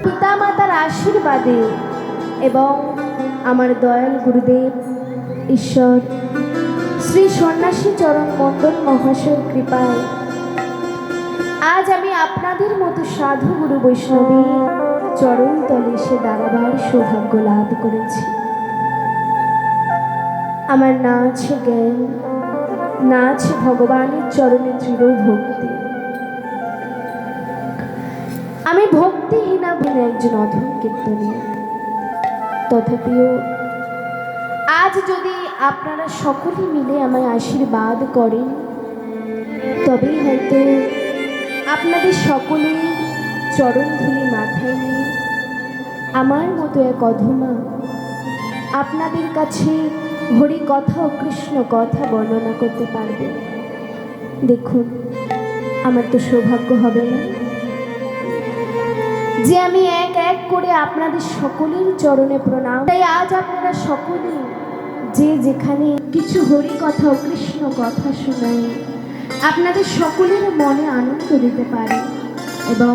পিতামাতার আশীর্বাদে এবং আমার দয়াল গুরুদেব ঈশ্বর শ্রী সন্ন্যাসী চরণ মণ্ডল মহাশয়ের কৃপায় আজ আমি আপনাদের মতো সাধু গুরু বৈষ্ণবীর চরণ তলে এসে দাঁড়াবার সৌভাগ্য লাভ করেছি। আমার না আছে জ্ঞান, না আছে ভগবানের চরণে দৃঢ় ভক্তি। আমি ভক্তিহীনা বলে একজন অধম কীর্তনীয়। তথাপিও আজ যদি আপনারা সকলে মিলে আমায় আশীর্বাদ করেন, তবেই হয়তো আপনাদের সকলে চরণধুলি মাথায় নিয়ে আমার মতো এক অধমা আপনাদের কাছে হরি কথা ও কৃষ্ণ কথা বর্ণনা করতে পারবে। দেখুন, আমার তো সৌভাগ্য হবে না যে আমি এক এক করে আপনাদের সকলের চরণে প্রণাম। তাই আজ আপনারা সকলে যে যেখানে কিছু হরি কথা ও কৃষ্ণ কথা শোনায় আপনাদের সকলের মনে আনন্দ দিতে পারে এবং